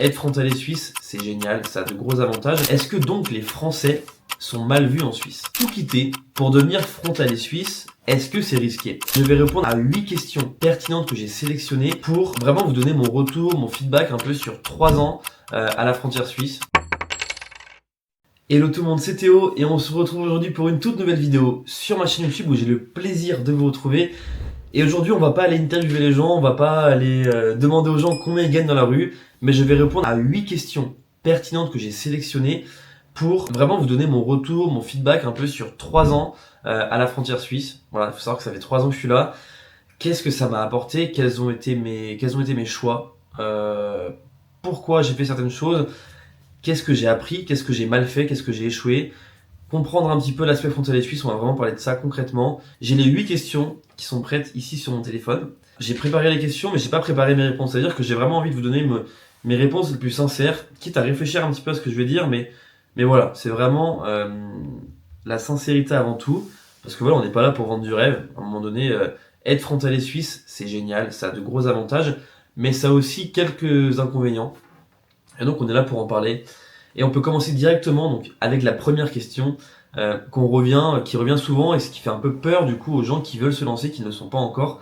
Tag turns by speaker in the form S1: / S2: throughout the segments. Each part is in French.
S1: Être frontalier suisse, c'est génial, ça a de gros avantages. Est-ce que donc les Français sont mal vus en Suisse? Tout quitter pour devenir frontalier suisse, est-ce que c'est risqué? Je vais répondre à 8 questions pertinentes que j'ai sélectionnées pour vraiment vous donner mon retour, mon feedback un peu sur 3 ans à la frontière suisse. Hello tout le monde, c'est Théo et on se retrouve aujourd'hui pour une toute nouvelle vidéo sur ma chaîne YouTube où j'ai le plaisir de vous retrouver. Et aujourd'hui, on va pas aller interviewer les gens, on va pas aller demander aux gens combien ils gagnent dans la rue, mais je vais répondre à 8 questions pertinentes que j'ai sélectionnées pour vraiment vous donner mon retour, mon feedback un peu sur 3 ans à la frontière suisse. Voilà, il faut savoir que ça fait 3 ans que je suis là. Qu'est-ce que ça m'a apporté? Quels ont été mes choix? Pourquoi j'ai fait certaines choses? Qu'est-ce que j'ai appris? Qu'est-ce que j'ai mal fait? Qu'est-ce que j'ai échoué? Comprendre un petit peu l'aspect frontalier suisse, on va vraiment parler de ça concrètement. J'ai les 8 questions qui sont prêtes ici sur mon téléphone. J'ai préparé les questions, mais j'ai pas préparé mes réponses. C'est-à-dire que j'ai vraiment envie de vous donner mes réponses les plus sincères, quitte à réfléchir un petit peu à ce que je vais dire, mais voilà, c'est vraiment la sincérité avant tout. Parce que voilà, on n'est pas là pour vendre du rêve. À un moment donné, être frontalier suisse, c'est génial, ça a de gros avantages, mais ça a aussi quelques inconvénients. Et donc on est là pour en parler. Et on peut commencer directement donc avec la première question qui revient souvent et ce qui fait un peu peur du coup aux gens qui veulent se lancer, qui ne le sont pas encore.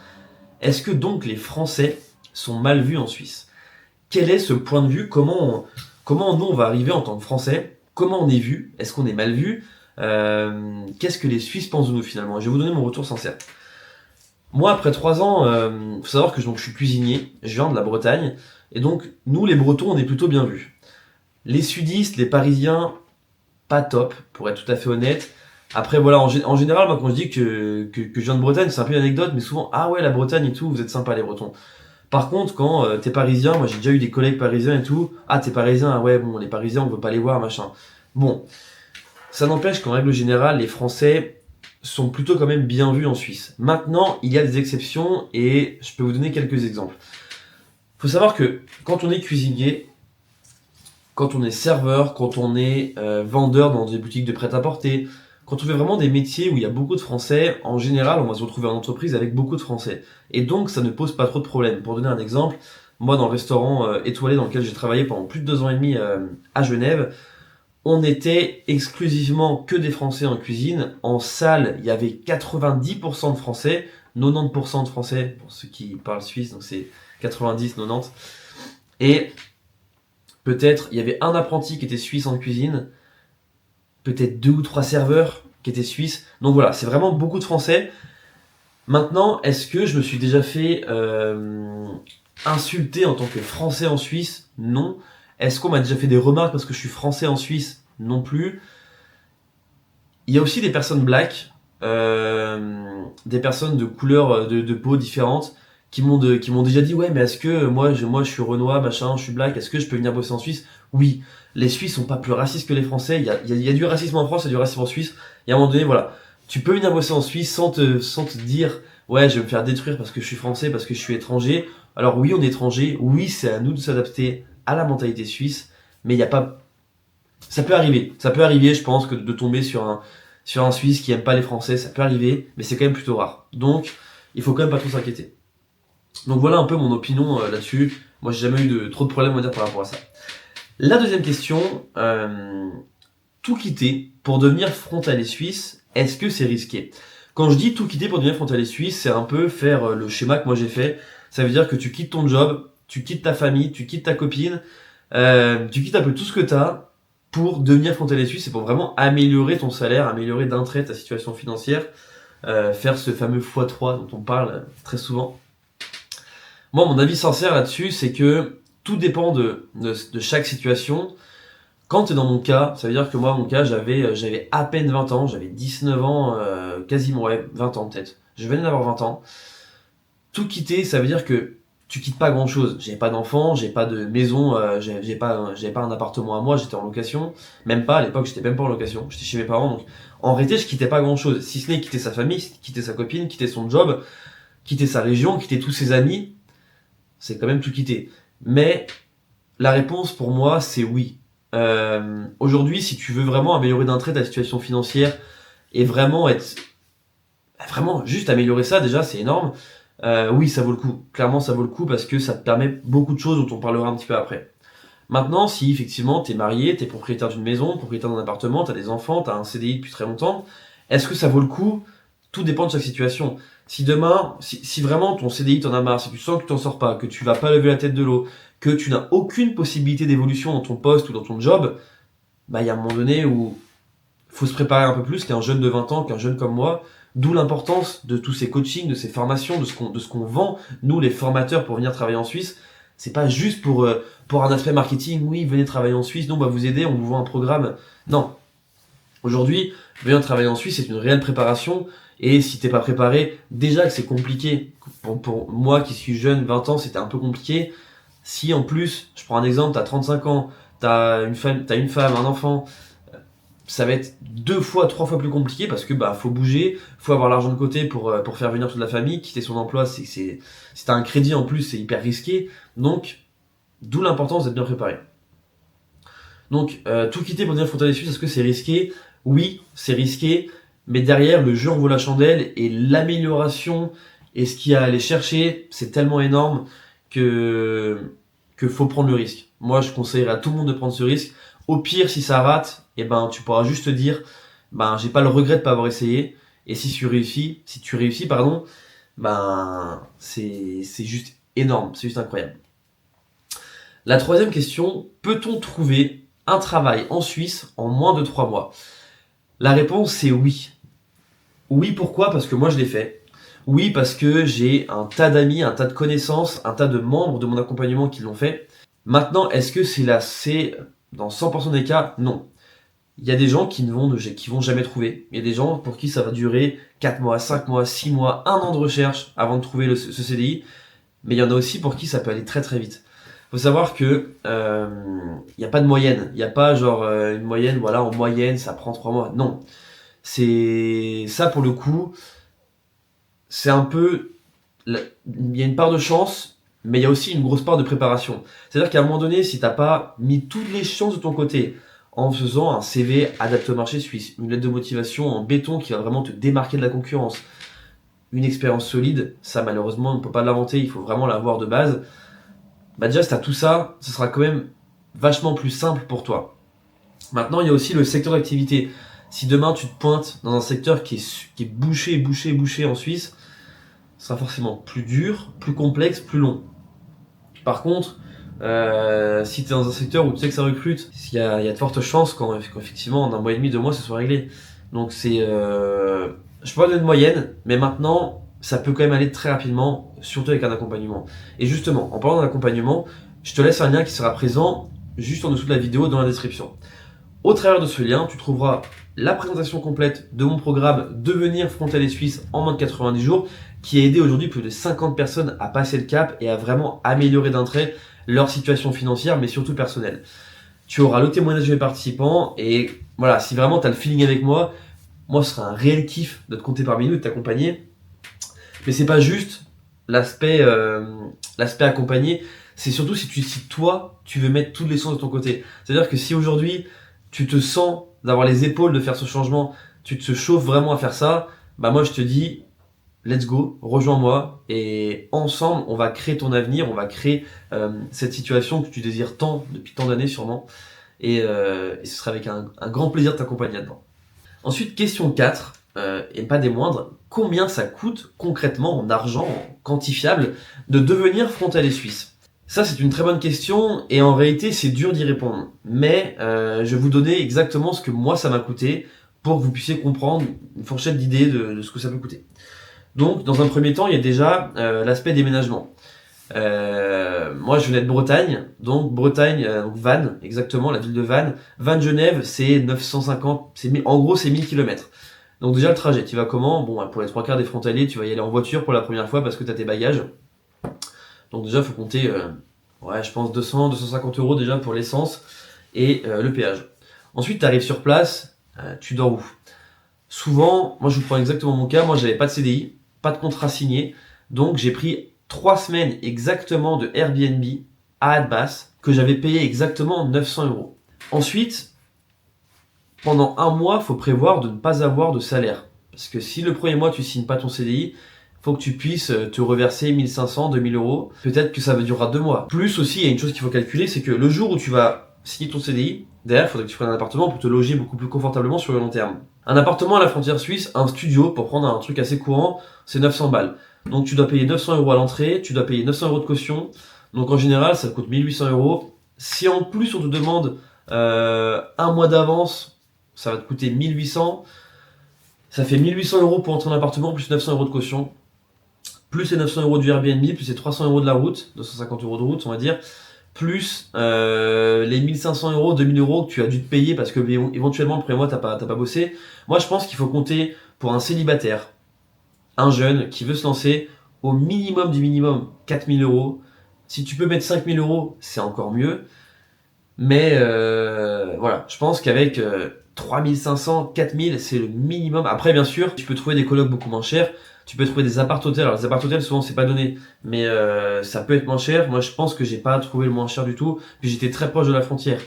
S1: Est-ce que donc les Français sont mal vus en Suisse? Quel est ce point de vue? Comment nous on va arriver en tant que Français? Comment on est vu? Est-ce qu'on est mal vu? Qu'est-ce que les Suisses pensent de nous finalement? Je vais vous donner mon retour sincère. Moi, après 3 ans, faut savoir que je suis cuisinier, je viens de la Bretagne, et donc nous les Bretons on est plutôt bien vus. Les sudistes, les parisiens, pas top, pour être tout à fait honnête. Après, voilà, en général, moi, quand je dis que je viens de Bretagne, c'est un peu une anecdote, mais souvent, ah ouais, la Bretagne et tout, vous êtes sympas, les Bretons. Par contre, quand t'es parisien, moi, j'ai déjà eu des collègues parisiens et tout, ah, t'es parisien, ah ouais, bon, les parisiens, on veut pas les voir, machin. Bon, ça n'empêche qu'en règle générale, les Français sont plutôt quand même bien vus en Suisse. Maintenant, il y a des exceptions, et je peux vous donner quelques exemples. Faut savoir que, quand on est cuisinier, quand on est serveur, quand on est vendeur dans des boutiques de prêt-à-porter, quand on fait vraiment des métiers où il y a beaucoup de Français, en général, on va se retrouver en entreprise avec beaucoup de Français. Et donc, ça ne pose pas trop de problèmes. Pour donner un exemple, moi, dans le restaurant étoilé dans lequel j'ai travaillé pendant plus de 2 ans et demi à Genève, on était exclusivement que des Français en cuisine. En salle, il y avait 90% de Français, 90% de Français, pour ceux qui parlent suisse, donc c'est 90, 90. Et peut-être, il y avait un apprenti qui était suisse en cuisine, peut-être 2 ou 3 serveurs qui étaient suisses. Donc voilà, c'est vraiment beaucoup de Français. Maintenant, est-ce que je me suis déjà fait insulter en tant que Français en Suisse? Non. Est-ce qu'on m'a déjà fait des remarques parce que je suis Français en Suisse? Non plus. Il y a aussi des personnes black, des personnes de couleurs de peau différentes, qui m'ont déjà dit ouais mais est-ce que moi je suis renois machin, je suis black, est-ce que je peux venir bosser en Suisse? Oui, les Suisses sont pas plus racistes que les Français, il y a du racisme en France, il y a du racisme en Suisse, et à un moment donné voilà, tu peux venir bosser en Suisse sans te dire ouais je vais me faire détruire parce que je suis français, parce que je suis étranger. Alors oui on est étranger, oui c'est à nous de s'adapter à la mentalité suisse, mais il y a pas, ça peut arriver je pense que de tomber sur un Suisse qui aime pas les Français, ça peut arriver, mais c'est quand même plutôt rare. Donc il faut quand même pas trop s'inquiéter. Donc voilà un peu mon opinion là-dessus. Moi j'ai jamais eu trop de problèmes à dire par rapport à ça. La deuxième question, tout quitter pour devenir frontalier suisse, est-ce que c'est risqué? Quand je dis tout quitter pour devenir frontalier suisse, c'est un peu faire le schéma que moi j'ai fait. Ça veut dire que tu quittes ton job, tu quittes ta famille, tu quittes ta copine, tu quittes un peu tout ce que tu as pour devenir frontalier suisse et pour vraiment améliorer ton salaire, améliorer d'un trait ta situation financière, faire ce fameux x3 dont on parle très souvent. Moi, mon avis sincère là-dessus, c'est que tout dépend de chaque situation. Quand tu es dans mon cas, ça veut dire que moi, mon cas, j'avais à peine 20 ans, j'avais 19 ans, quasiment, ouais, 20 ans peut-être. Je venais d'avoir 20 ans. Tout quitter, ça veut dire que tu quittes pas grand-chose. J'avais pas d'enfant, j'ai pas de maison, j'avais pas un appartement à moi, j'étais en location. Même pas, à l'époque, j'étais même pas en location, j'étais chez mes parents. Donc, en réalité, je quittais pas grand-chose. Si ce n'est quitter sa famille, quitter sa copine, quitter son job, quitter sa région, quitter tous ses amis. C'est quand même tout quitter. Mais la réponse pour moi, c'est oui. Aujourd'hui, si tu veux vraiment améliorer d'un trait ta situation financière et vraiment juste améliorer ça, déjà, c'est énorme. Oui, ça vaut le coup. Clairement, ça vaut le coup parce que ça te permet beaucoup de choses dont on parlera un petit peu après. Maintenant, si effectivement tu es marié, tu es propriétaire d'une maison, propriétaire d'un appartement, tu as des enfants, tu as un CDI depuis très longtemps, est-ce que ça vaut le coup? Tout dépend de chaque situation. Si demain, si vraiment ton CDI t'en as marre, si tu sens que tu t'en sors pas, que tu vas pas lever la tête de l'eau, que tu n'as aucune possibilité d'évolution dans ton poste ou dans ton job, bah il y a un moment donné où faut se préparer un peu plus qu'un jeune de 20 ans, qu'un jeune comme moi. D'où l'importance de tous ces coachings, de ces formations, de ce qu'on vend, nous les formateurs, pour venir travailler en Suisse. C'est pas juste pour un aspect marketing, oui, venez travailler en Suisse, nous on va vous aider, on vous vend un programme. Non. Aujourd'hui, venir travailler en Suisse, c'est une réelle préparation. Et si t'es pas préparé, déjà que c'est compliqué. Pour moi qui suis jeune, 20 ans, c'était un peu compliqué. Si en plus, je prends un exemple, t'as 35 ans, t'as une femme, un enfant, ça va être 2 fois, 3 fois plus compliqué parce que bah faut bouger, faut avoir l'argent de côté pour faire venir toute la famille, quitter son emploi, si t'as un crédit en plus, c'est hyper risqué. Donc, d'où l'importance d'être bien préparé. Donc, tout quitter pour devenir frontalier suisse, est-ce que c'est risqué? Oui, c'est risqué, mais derrière, le jeu en vaut la chandelle et l'amélioration et ce qu'il y a à aller chercher, c'est tellement énorme que faut prendre le risque. Moi, je conseillerais à tout le monde de prendre ce risque. Au pire, si ça rate, eh ben, tu pourras juste te dire, ben, j'ai pas le regret de pas avoir essayé. Et si tu réussis, pardon, ben, c'est juste énorme, c'est juste incroyable. La troisième question, peut-on trouver un travail en Suisse en moins de 3 mois? La réponse, c'est oui. Oui, pourquoi? Parce que moi, je l'ai fait. Oui, parce que j'ai un tas d'amis, un tas de connaissances, un tas de membres de mon accompagnement qui l'ont fait. Maintenant, est-ce que c'est dans 100% des cas? Non. Il y a des gens qui vont jamais trouver. Il y a des gens pour qui ça va durer 4 mois, 5 mois, 6 mois, 1 an de recherche avant de trouver ce CDI. Mais il y en a aussi pour qui ça peut aller très très vite. Faut savoir que il n'y a pas de moyenne. Il n'y a pas genre une moyenne, voilà, en moyenne ça prend 3 mois. Non. C'est ça pour le coup, c'est un peu, il y a une part de chance, mais il y a aussi une grosse part de préparation. C'est-à-dire qu'à un moment donné, si t'as pas mis toutes les chances de ton côté en faisant un CV adapté au marché suisse, une lettre de motivation en béton qui va vraiment te démarquer de la concurrence, une expérience solide, ça malheureusement on ne peut pas l'inventer, il faut vraiment l'avoir de base. Bah déjà si t'as tout ça, ce sera quand même vachement plus simple pour toi. Maintenant, il y a aussi le secteur d'activité. Si demain tu te pointes dans un secteur qui est bouché en Suisse, ce sera forcément plus dur, plus complexe, plus long. Par contre, si tu es dans un secteur où tu sais que ça recrute, il y a de fortes chances qu'effectivement en 1 mois et demi, 2 mois, ce soit réglé. Donc je peux pas donner de moyenne, mais maintenant, ça peut quand même aller très rapidement, surtout avec un accompagnement. Et justement, en parlant d'un accompagnement, je te laisse un lien qui sera présent juste en dessous de la vidéo dans la description. Au travers de ce lien, tu trouveras la présentation complète de mon programme Devenir frontalier suisse en moins de 90 jours, qui a aidé aujourd'hui plus de 50 personnes à passer le cap et à vraiment améliorer d'un trait leur situation financière, mais surtout personnelle. Tu auras le témoignage de mes participants et voilà, si vraiment tu as le feeling avec moi, ce sera un réel kiff de te compter parmi nous et de t'accompagner. Mais c'est pas juste l'aspect accompagné, c'est surtout si toi, tu veux mettre toutes les chances de ton côté. C'est-à-dire que si aujourd'hui, tu te sens d'avoir les épaules de faire ce changement, tu te chauffes vraiment à faire ça, bah moi je te dis, let's go, rejoins-moi et ensemble on va créer ton avenir, on va créer cette situation que tu désires tant, depuis tant d'années sûrement, et ce sera avec un grand plaisir de t'accompagner là-dedans. Ensuite, question 4, et pas des moindres, combien ça coûte concrètement en argent quantifiable de devenir frontalier suisse? Ça, c'est une très bonne question et en réalité, c'est dur d'y répondre. Mais je vais vous donner exactement ce que moi, ça m'a coûté pour que vous puissiez comprendre une fourchette d'idées de ce que ça peut coûter. Donc, dans un premier temps, il y a déjà l'aspect déménagement. Moi, je venais de Bretagne, donc Bretagne, donc Vannes, exactement, la ville de Vannes. Vannes-Genève, c'est 950, en gros, c'est 1000 km. Donc déjà, le trajet, tu vas comment? Bon, pour les 3 quarts des frontaliers, tu vas y aller en voiture pour la première fois parce que tu as tes bagages. Donc déjà, il faut compter, je pense 200, 250 € déjà pour l'essence et le péage. Ensuite, tu arrives sur place, tu dors où? Souvent, moi je vous prends exactement mon cas, moi j'avais pas de CDI, pas de contrat signé, donc j'ai pris 3 semaines exactement de Airbnb à Adbas, que j'avais payé exactement 900 €. Ensuite, pendant 1 mois, il faut prévoir de ne pas avoir de salaire. Parce que si le premier mois tu signes pas ton CDI, faut que tu puisses te reverser 1500, 2000 euros. Peut-être que ça durera 2 mois. Plus aussi, il y a une chose qu'il faut calculer, c'est que le jour où tu vas signer ton CDI, derrière, il faudrait que tu prennes un appartement pour te loger beaucoup plus confortablement sur le long terme. Un appartement à la frontière suisse, un studio, pour prendre un truc assez courant, c'est 900 balles. Donc tu dois payer 900 euros à l'entrée, tu dois payer 900 euros de caution. Donc en général, ça coûte 1800 euros. Si en plus on te demande un mois d'avance, ça va te coûter 1800. Ça fait 1800 euros pour entrer en appartement, plus 900 euros de caution. Plus les 900 euros du Airbnb, plus les 300 euros de la route, 250 euros de route, on va dire, plus les 1500 euros, 2000 euros que tu as dû te payer parce que éventuellement le premier mois t'as pas bossé. Moi je pense qu'il faut compter pour un célibataire, un jeune qui veut se lancer, au minimum du minimum 4000 euros. Si tu peux mettre 5000 euros, c'est encore mieux. Mais voilà, je pense qu'avec 3500, 4000, c'est le minimum. Après, bien sûr, tu peux trouver des colocs beaucoup moins chers. Tu peux trouver des appart-hôtels. Alors, les appart-hôtels, souvent, c'est pas donné. Mais ça peut être moins cher. Moi, je pense que j'ai pas trouvé le moins cher du tout. Puis j'étais très proche de la frontière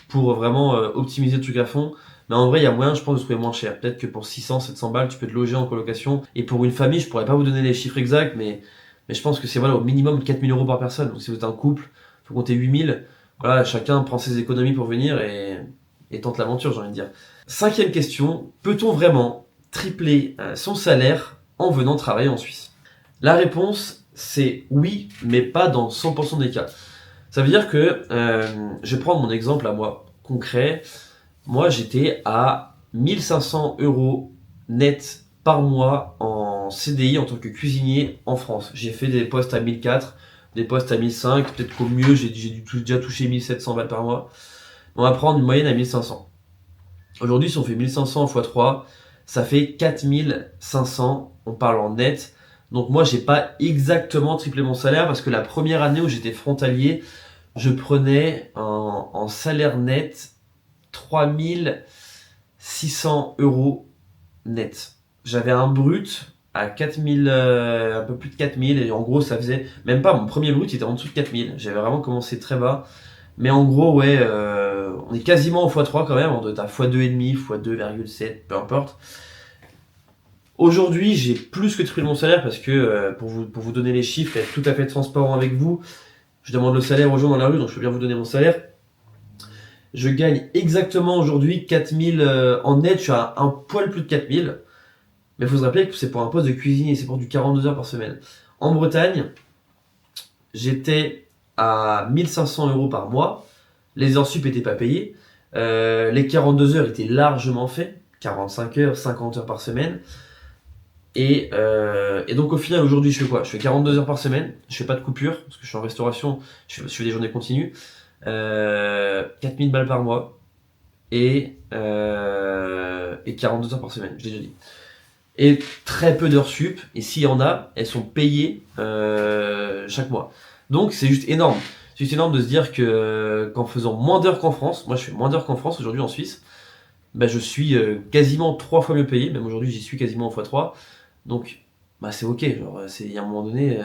S1: pour vraiment optimiser le truc à fond. Mais en vrai, il y a moyen, je pense, de trouver moins cher. Peut-être que pour 600, 700 balles, tu peux te loger en colocation. Et pour une famille, je pourrais pas vous donner les chiffres exacts, mais je pense que c'est voilà, au minimum 4000 euros par personne. Donc, si vous êtes un couple, faut compter 8000. Voilà, chacun prend ses économies pour venir et tente l'aventure, j'ai envie de dire. 5e question, peut-on vraiment tripler son salaire en venant travailler en Suisse? La réponse, c'est oui, mais pas dans 100% des cas. Ça veut dire que, je vais prendre mon exemple à moi, concret. Moi, j'étais à 1500 euros net par mois en CDI en tant que cuisinier en France. J'ai fait des postes à 1004, des postes à 1005, peut-être qu'au mieux, j'ai déjà touché 1700 balles par mois. On va prendre une moyenne à 1500. Aujourd'hui, si on fait 1500 x 3, ça fait 4500, on parle en net. Donc moi, j'ai pas exactement triplé mon salaire parce que la première année où j'étais frontalier, je prenais en salaire net 3600 euros net. J'avais un brut à 4000, un peu plus de 4000, et en gros, ça faisait même pas, mon premier brut, il était en dessous de 4000. J'avais vraiment commencé très bas. Mais en gros, ouais, on est quasiment au x3 quand même, on doit être à x2,5, x2,7, peu importe. Aujourd'hui, j'ai plus que triplé mon salaire parce que, pour vous donner les chiffres et être tout à fait transparent avec vous, je demande le salaire aux gens dans la rue, donc je peux bien vous donner mon salaire. Je gagne exactement aujourd'hui 4000 en net, je suis à un poil plus de 4000. Mais il faut se rappeler que c'est pour un poste de cuisinier, c'est pour du 42 heures par semaine. En Bretagne, j'étais à 1500 euros par mois. Les heures sup n'étaient pas payées. Les 42 heures étaient largement faits. 45 heures, 50 heures par semaine. Et donc au final, aujourd'hui, je fais quoi? Je fais 42 heures par semaine. Je fais pas de coupure, parce que je suis en restauration. Je fais des journées continues. 4000 balles par mois. Et 42 heures par semaine, je l'ai déjà dit. Et très peu d'heures sup, et s'il y en a, elles sont payées chaque mois. Donc c'est juste énorme. C'est juste énorme de se dire que qu'en faisant moins d'heures qu'en France, moi je fais moins d'heures qu'en France aujourd'hui en Suisse, bah, je suis quasiment 3 fois mieux payé, même aujourd'hui j'y suis quasiment en x3. Donc bah, c'est ok, genre, il y a un moment donné,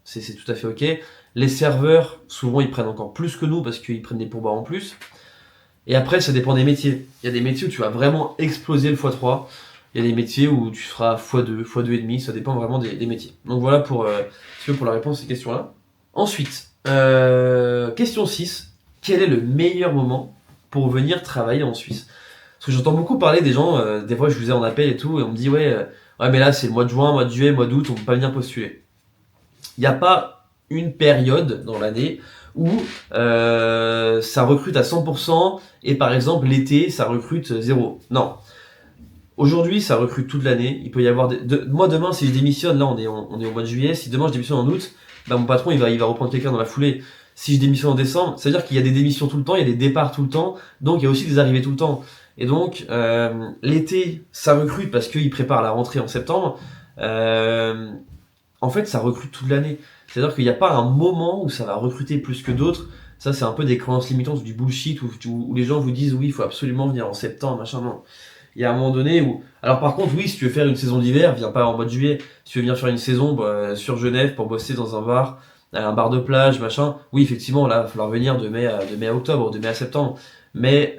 S1: c'est tout à fait ok. Les serveurs, souvent ils prennent encore plus que nous parce qu'ils prennent des pourboires en plus. Et après ça dépend des métiers. Il y a des métiers où tu vas vraiment exploser le x3. Il y a des métiers où tu feras x2, x2,5, ça dépend vraiment des métiers. Donc voilà pour la réponse à ces questions-là. Ensuite, question 6. Quel est le meilleur moment pour venir travailler en Suisse? Parce que j'entends beaucoup parler des gens, des fois je vous ai en appel et tout, et on me dit ouais mais là c'est le mois de juin, mois de juillet, mois d'août, on peut pas venir postuler. Il n'y a pas une période dans l'année où ça recrute à 100% et par exemple l'été ça recrute 0. Non. Aujourd'hui, ça recrute toute l'année. Il peut y avoir moi demain, si je démissionne, là on est au mois de juillet. Si demain je démissionne en août, bah mon patron il va reprendre quelqu'un dans la foulée. Si je démissionne en décembre, ça veut dire qu'il y a des démissions tout le temps, il y a des départs tout le temps, donc il y a aussi des arrivées tout le temps. Et donc l'été, ça recrute parce qu'il prépare la rentrée en septembre. En fait, ça recrute toute l'année. C'est-à-dire qu'il n'y a pas un moment où ça va recruter plus que d'autres. Ça, c'est un peu des croyances limitantes, du bullshit où les gens vous disent oui, il faut absolument venir en septembre, machin. Non. Il y a un moment donné où... Alors par contre, oui, si tu veux faire une saison d'hiver, viens pas en mois de juillet. Si tu veux venir faire une saison sur Genève pour bosser dans un bar de plage, machin, oui, effectivement, là, il va falloir venir de mai à octobre, de mai à septembre. Mais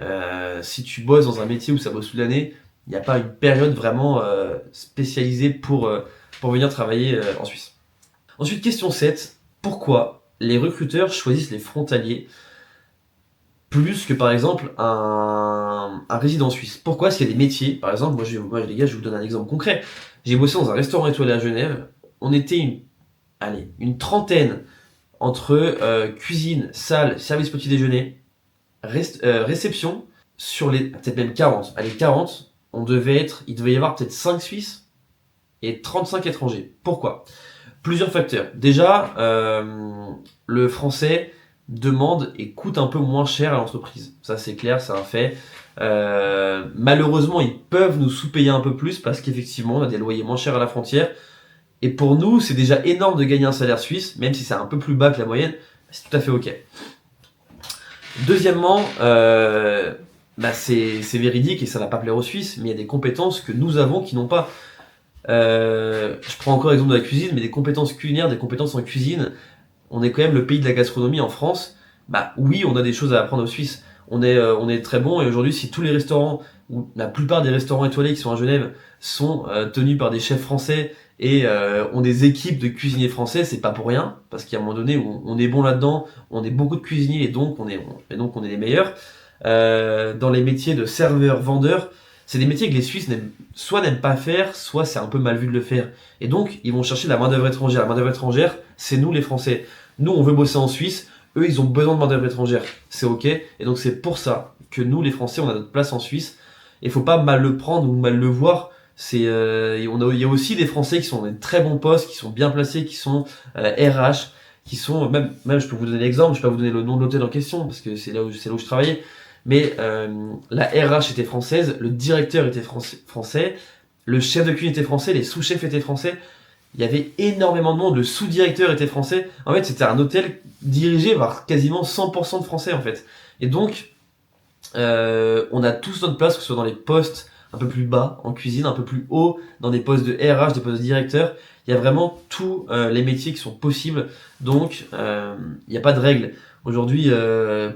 S1: si tu bosses dans un métier où ça bosse toute l'année, il n'y a pas une période vraiment spécialisée pour pour venir travailler en Suisse. Ensuite, question 7. Pourquoi les recruteurs choisissent les frontaliers plus que par exemple un résident suisse? Pourquoi est-ce qu'il y a des métiers, par exemple, moi les gars, je vous donne un exemple concret. J'ai bossé dans un restaurant étoilé à Genève. On était une trentaine entre cuisine, salle, service petit déjeuner, réception, sur les peut-être même 40. Allez, 40, il devait y avoir peut-être 5 Suisses et 35 étrangers. Pourquoi? Plusieurs facteurs. Déjà, le français demande et coûte un peu moins cher à l'entreprise. Ça, c'est clair, c'est un fait. Malheureusement, ils peuvent nous sous-payer un peu plus parce qu'effectivement, on a des loyers moins chers à la frontière. Et pour nous, c'est déjà énorme de gagner un salaire suisse, même si c'est un peu plus bas que la moyenne, c'est tout à fait ok. Deuxièmement, c'est véridique et ça va pas plaire aux Suisses, mais il y a des compétences que nous avons qui n'ont pas. Je prends encore l'exemple de la cuisine, mais des compétences culinaires, des compétences en cuisine, on est quand même le pays de la gastronomie en France. Oui, on a des choses à apprendre aux Suisses. On est très bon et aujourd'hui, si tous les restaurants, ou la plupart des restaurants étoilés qui sont à Genève, sont tenus par des chefs français et ont des équipes de cuisiniers français, c'est pas pour rien, parce qu'à un moment donné, on est bon là-dedans, on est beaucoup de cuisiniers et donc on est les meilleurs. Dans les métiers de serveur, vendeur, c'est des métiers que les Suisses n'aiment pas faire, soit c'est un peu mal vu de le faire. Et donc, ils vont chercher la main-d'œuvre étrangère. La main-d'œuvre étrangère, c'est nous les Français. Nous, on veut bosser en Suisse. Eux, ils ont besoin de main-d'œuvre étrangère. C'est ok. Et donc, c'est pour ça que nous, les Français, on a notre place en Suisse. Et faut pas mal le prendre ou mal le voir. Il y a aussi des Français qui sont dans des très bons postes, qui sont bien placés, qui sont RH, qui sont même, je peux vous donner l'exemple. Je peux pas vous donner le nom de l'hôtel en question parce que c'est là où je travaillais. Mais la RH était française, le directeur était français, le chef de cuisine était français, les sous-chefs étaient français. Il y avait énormément de monde, le sous-directeur était français. En fait, c'était un hôtel dirigé par quasiment 100% de Français, en fait. Et donc, on a tous notre place, que ce soit dans les postes un peu plus bas en cuisine, un peu plus haut dans des postes de RH, des postes de directeur. Il y a vraiment tous les métiers qui sont possibles. Donc, il n'y a pas de règle. Aujourd'hui,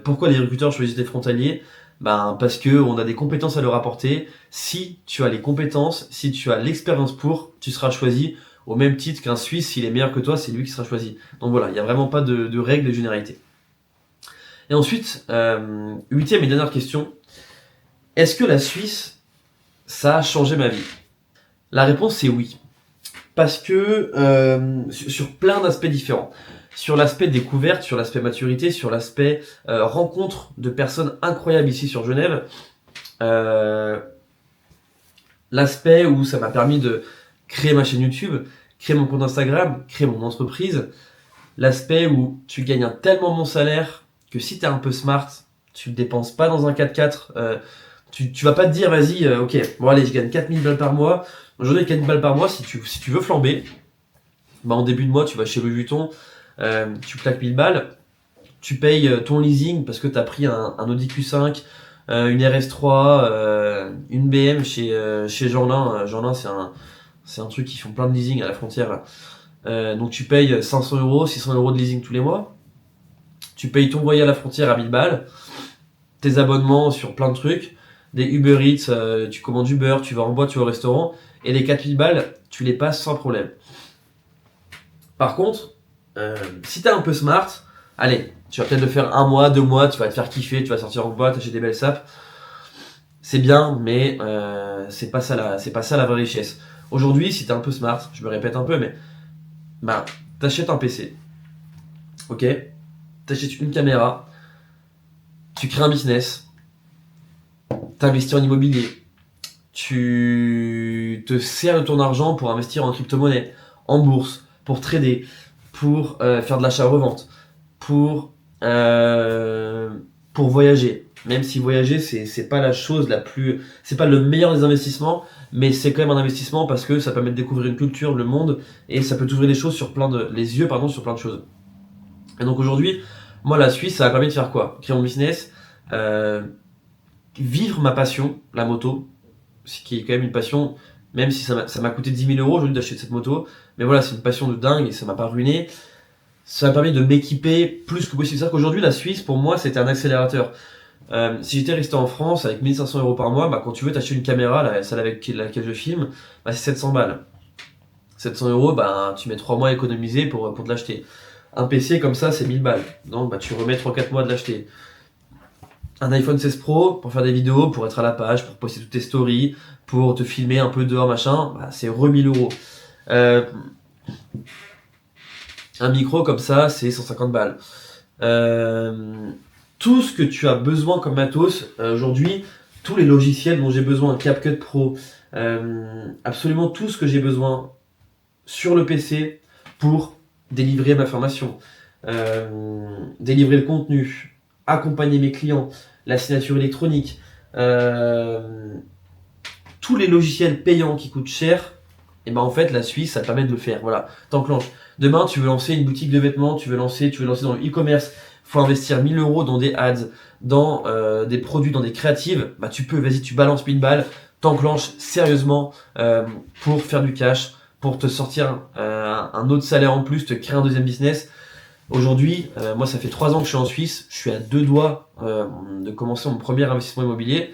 S1: pourquoi les recruteurs choisissent des frontaliers? Parce que on a des compétences à leur apporter. Si tu as les compétences, si tu as l'expérience tu seras choisi au même titre qu'un Suisse. S'il est meilleur que toi, c'est lui qui sera choisi. Donc voilà, il n'y a vraiment pas de règles de généralité. Et ensuite, 8e et dernière question. Est-ce que la Suisse, ça a changé ma vie? La réponse, c'est oui. Parce que sur plein d'aspects différents. Sur l'aspect découverte, sur l'aspect maturité, sur l'aspect rencontre de personnes incroyables ici sur Genève. L'aspect où ça m'a permis de créer ma chaîne YouTube, créer mon compte Instagram, créer mon entreprise. L'aspect où tu gagnes tellement bon salaire que si tu es un peu smart, tu ne dépenses pas dans un 4x4. Tu vas pas te dire, vas-y, ok, bon allez, je gagne 4000 balles par mois. Aujourd'hui, 4000 balles par mois, si tu veux flamber, en début de mois, tu vas chez Louis Vuitton, tu claques 1000 balles, tu payes ton leasing parce que tu as pris un Audi Q5, une RS3, une BM chez Jeanlin. Jeanlin, c'est un truc qui font plein de leasing à la frontière. Donc tu payes 500 euros, 600 euros de leasing tous les mois. Tu payes ton loyer à la frontière à 1000 balles, tes abonnements sur plein de trucs, des Uber Eats, tu commandes Uber, tu vas en boîte, tu vas au restaurant, et les 4000 balles, tu les passes sans problème. Par contre, si t'es un peu smart, allez, tu vas peut-être le faire 1 mois, 2 mois, tu vas te faire kiffer, tu vas sortir en boîte, acheter des belles sapes. C'est bien, mais c'est pas ça la vraie richesse. Aujourd'hui, si t'es un peu smart, je me répète un peu, mais t'achètes un PC, ok, t'achètes une caméra, tu crées un business, t'investis en immobilier, tu te sers de ton argent pour investir en crypto-monnaie, en bourse, pour trader, pour faire de l'achat-revente, pour voyager. Même si voyager, c'est pas la chose la plus, c'est pas le meilleur des investissements, mais c'est quand même un investissement parce que ça permet de découvrir une culture, le monde, et ça peut t'ouvrir les yeux sur plein de choses. Et donc aujourd'hui, moi la Suisse, ça a permis de faire quoi? Créer mon business, vivre ma passion, la moto, ce qui est quand même une passion, même si ça m'a coûté 10 000 euros aujourd'hui d'acheter cette moto, mais voilà, c'est une passion de dingue et ça m'a pas ruiné. Ça m'a permis de m'équiper plus que possible. C'est-à-dire qu'aujourd'hui, la Suisse, pour moi, c'était un accélérateur. Si j'étais resté en France avec 1500 euros par mois, quand tu veux t'acheter une caméra, celle avec laquelle je filme, c'est 700 balles. 700 euros, bah, tu mets 3 mois à économiser pour te l'acheter. Un PC comme ça, c'est 1000 balles. Donc, bah, tu remets 3-4 mois de l'acheter. Un iPhone 16 Pro pour faire des vidéos, pour être à la page, pour poster toutes tes stories, pour te filmer un peu dehors, machin, bah, c'est 1000 euros. Un micro comme ça, c'est 150 balles. Tout ce que tu as besoin comme matos, aujourd'hui, tous les logiciels dont j'ai besoin, CapCut Pro, absolument tout ce que j'ai besoin sur le PC pour délivrer ma formation, délivrer le contenu, accompagner mes clients, la signature électronique, tous les logiciels payants qui coûtent cher, et ben en fait la Suisse ça te permet de le faire. Voilà, t'enclenches. Demain tu veux lancer une boutique de vêtements, tu veux lancer dans le e-commerce, faut investir 1000 euros dans des ads, dans des produits, dans des créatives, bah tu peux, vas-y tu balances 1000 balles, t'enclenches sérieusement pour faire du cash, pour te sortir un autre salaire en plus, te créer un deuxième business. Aujourd'hui, moi ça fait 3 ans que je suis en Suisse, je suis à 2 doigts de commencer mon premier investissement immobilier.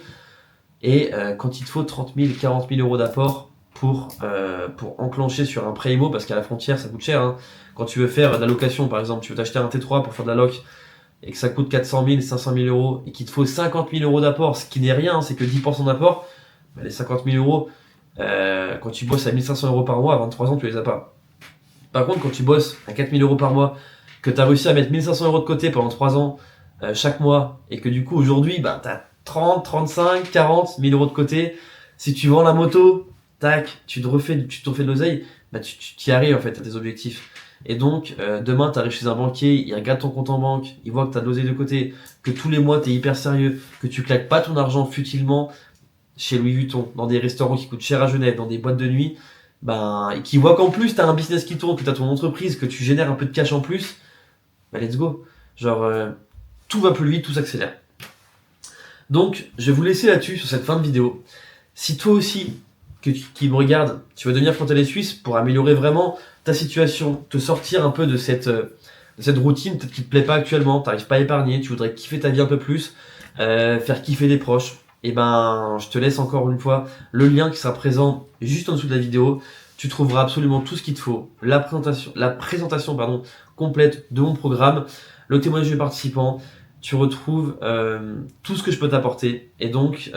S1: Et quand il te faut 30 000, 40 000 euros d'apport pour enclencher sur un prêt immo, parce qu'à la frontière ça coûte cher, hein. Quand tu veux faire de la location par exemple, tu veux t'acheter un T3 pour faire de la loc, et que ça coûte 400 000, 500 000 euros, et qu'il te faut 50 000 euros d'apport, ce qui n'est rien, hein, c'est que 10% d'apport, bah, les 50 000 euros, quand tu bosses à 1500 euros par mois, à 23 ans tu les as pas. Par contre quand tu bosses à 4 000 euros par mois, que tu as réussi à mettre 1500 euros de côté pendant 3 ans, chaque mois, et que du coup aujourd'hui, bah, tu as 30, 35, 40 000 euros de côté. Si tu vends la moto, tac, tu te refais de l'oseille, bah tu y arrives en fait à tes objectifs. Et donc, demain, tu arrives chez un banquier, il regarde ton compte en banque, il voit que tu as de l'oseille de côté, que tous les mois, tu es hyper sérieux, que tu claques pas ton argent futilement chez Louis Vuitton, dans des restaurants qui coûtent cher à Genève, dans des boîtes de nuit, ben, et qui voit qu'en plus, tu as un business qui tourne, que tu as ton entreprise, que tu génères un peu de cash en plus, bah let's go. Genre, tout va plus vite, tout s'accélère. Donc, je vais vous laisser là-dessus sur cette fin de vidéo. Si toi aussi, qui me regarde, tu veux devenir frontalier suisse pour améliorer vraiment ta situation, te sortir un peu de cette routine peut-être qui te plaît pas actuellement, t'arrives pas à épargner, tu voudrais kiffer ta vie un peu plus, faire kiffer des proches, et ben je te laisse encore une fois le lien qui sera présent juste en dessous de la vidéo. Tu trouveras absolument tout ce qu'il te faut, la présentation complète de mon programme, le témoignage des participants. Tu retrouves tout ce que je peux t'apporter et donc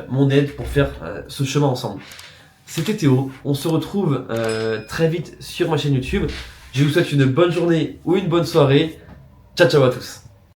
S1: mon aide pour faire ce chemin ensemble. C'était Théo, on se retrouve très vite sur ma chaîne YouTube. Je vous souhaite une bonne journée ou une bonne soirée. Ciao ciao à tous.